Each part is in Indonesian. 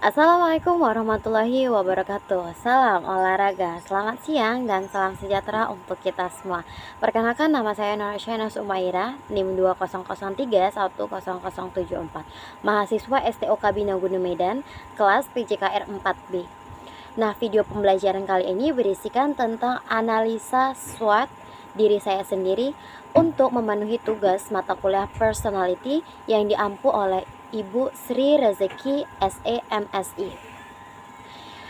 Assalamualaikum warahmatullahi wabarakatuh. Salam olahraga, selamat siang dan salam sejahtera untuk kita semua. Perkenalkan, nama saya Nur Syainaz Umaira, NIM 2003110074, mahasiswa STOK Bina Gunung Medan, kelas PJKR 4B. Nah, video pembelajaran kali ini berisikan tentang analisa SWOT diri saya sendiri untuk memenuhi tugas mata kuliah personality yang diampu oleh Ibu Sri Rezeki SE MSI.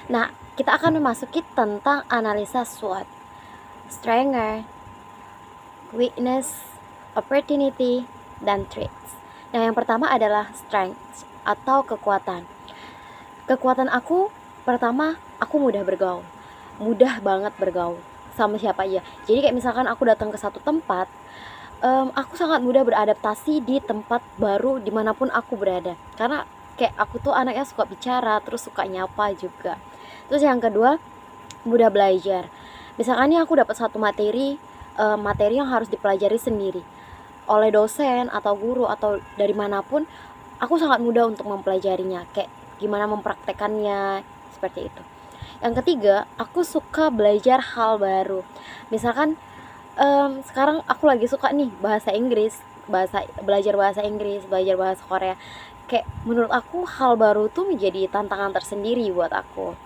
Nah, kita akan memasuki tentang analisa SWOT. Strength, weakness, opportunity, dan threats. Nah, yang pertama adalah strength atau kekuatan. Kekuatan aku, pertama, aku mudah bergaul. Mudah banget bergaul sama siapa aja. Jadi kayak misalkan aku datang ke satu tempat, aku sangat mudah beradaptasi di tempat baru dimanapun aku berada. Karena kayak aku tuh anaknya suka bicara, terus suka nyapa juga. Terus yang kedua, mudah belajar. Misalkan nih aku dapat satu materi, materi yang harus dipelajari sendiri oleh dosen atau guru atau dari manapun, aku sangat mudah untuk mempelajarinya. Kayak gimana mempraktekannya, seperti itu. Yang ketiga, aku suka belajar hal baru. Misalkan sekarang aku lagi suka nih bahasa Inggris, belajar bahasa Inggris, belajar bahasa Korea. Kayak menurut aku hal baru tuh menjadi tantangan tersendiri buat aku.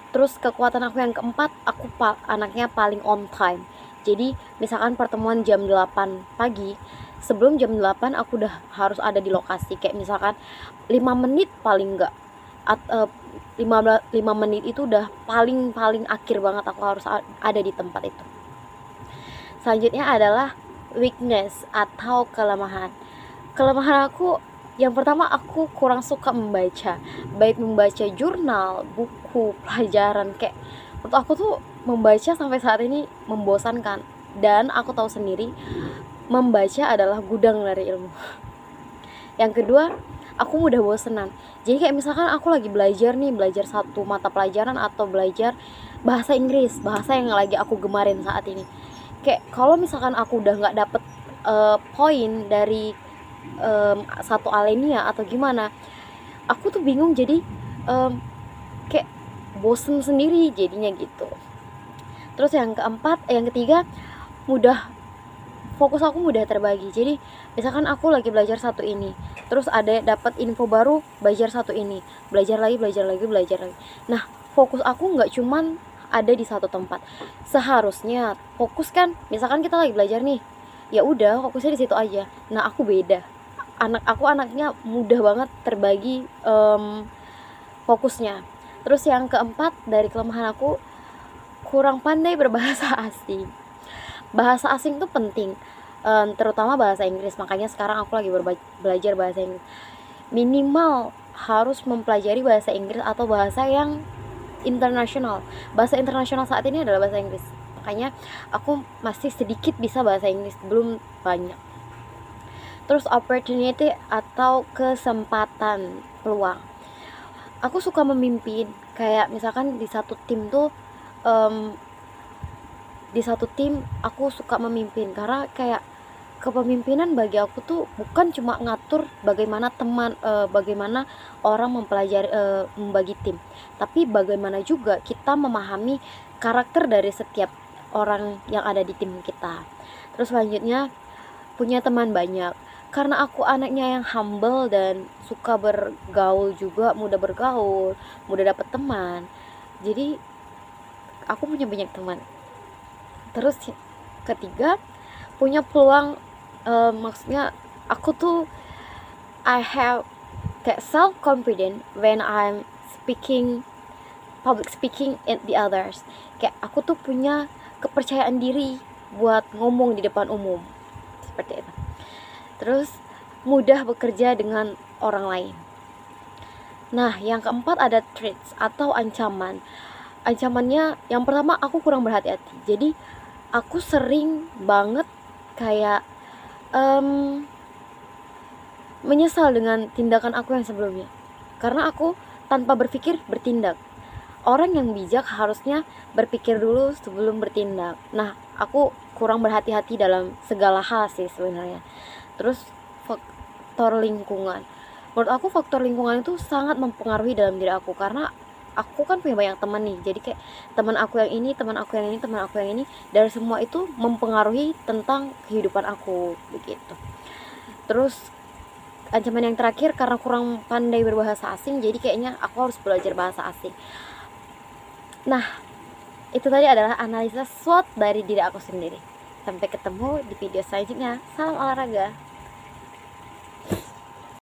Terus kekuatan aku yang keempat, aku anaknya paling on time. Jadi misalkan pertemuan jam 8 pagi, sebelum jam 8 aku udah harus ada di lokasi. Kayak misalkan 5 menit paling enggak, 5 menit itu udah paling akhir banget aku harus ada di tempat itu. Selanjutnya adalah weakness atau kelemahan. Kelemahan aku, yang pertama, aku kurang suka membaca. Baik membaca jurnal, buku, pelajaran. Kayak menurut aku tuh membaca sampai saat ini membosankan. Dan aku tahu sendiri, membaca adalah gudang dari ilmu. Yang kedua, aku mudah bosenan. Jadi kayak misalkan aku lagi belajar nih, belajar satu mata pelajaran atau belajar bahasa Inggris, bahasa yang lagi aku gemarin saat ini. Kayak kalau misalkan aku udah nggak dapet poin dari satu alinea atau gimana, aku tuh bingung. Jadi kayak bosen sendiri jadinya gitu. Terus yang ketiga, mudah fokus aku mudah terbagi. Jadi misalkan aku lagi belajar satu ini, terus ada dapat info baru, belajar satu ini, belajar lagi. Nah, fokus aku nggak cuman ada di satu tempat. Seharusnya fokus kan, misalkan kita lagi belajar nih, ya udah fokusnya di situ aja. Nah, aku beda. Anaknya mudah banget terbagi fokusnya. Terus yang keempat, dari kelemahan aku, kurang pandai berbahasa asing. Bahasa asing tuh penting, terutama bahasa Inggris. Makanya sekarang aku lagi belajar bahasa Inggris. Minimal harus mempelajari bahasa Inggris atau bahasa yang internasional. Bahasa internasional saat ini adalah bahasa Inggris. Makanya aku masih sedikit bisa bahasa Inggris, belum banyak. Terus opportunity atau kesempatan, peluang. Aku suka memimpin. Kayak misalkan di satu tim tuh, aku suka memimpin. Karena kayak kepemimpinan bagi aku tuh bukan cuma ngatur bagaimana bagaimana orang mempelajari, membagi tim, tapi bagaimana juga kita memahami karakter dari setiap orang yang ada di tim kita. Terus selanjutnya, punya teman banyak. Karena aku anaknya yang humble dan suka bergaul juga, mudah bergaul, mudah dapat teman. Jadi aku punya banyak teman. Terus ketiga, punya peluang, maksudnya aku tuh I have kayak self confident when I'm public speaking at the others. Kayak aku tuh punya kepercayaan diri buat ngomong di depan umum, seperti itu. Terus mudah bekerja dengan orang lain. Nah, yang keempat ada threats atau ancaman. Ancamannya, yang pertama, aku kurang berhati-hati. Jadi aku sering banget kayak menyesal dengan tindakan aku yang sebelumnya, karena aku tanpa berpikir bertindak. Orang yang bijak harusnya berpikir dulu sebelum bertindak. Nah, aku kurang berhati-hati dalam segala hal sih sebenarnya. Terus faktor lingkungan, Menurut aku faktor lingkungan itu sangat mempengaruhi dalam diri aku, karena aku kan punya banyak teman nih. Jadi kayak teman aku yang ini, teman aku yang ini, teman aku yang ini, dari semua itu mempengaruhi tentang kehidupan aku begitu. Terus ancaman yang terakhir, karena kurang pandai berbahasa asing, jadi kayaknya aku harus belajar bahasa asing. Nah, itu tadi adalah analisa SWOT dari diri aku sendiri. Sampai ketemu di video selanjutnya. Salam olahraga.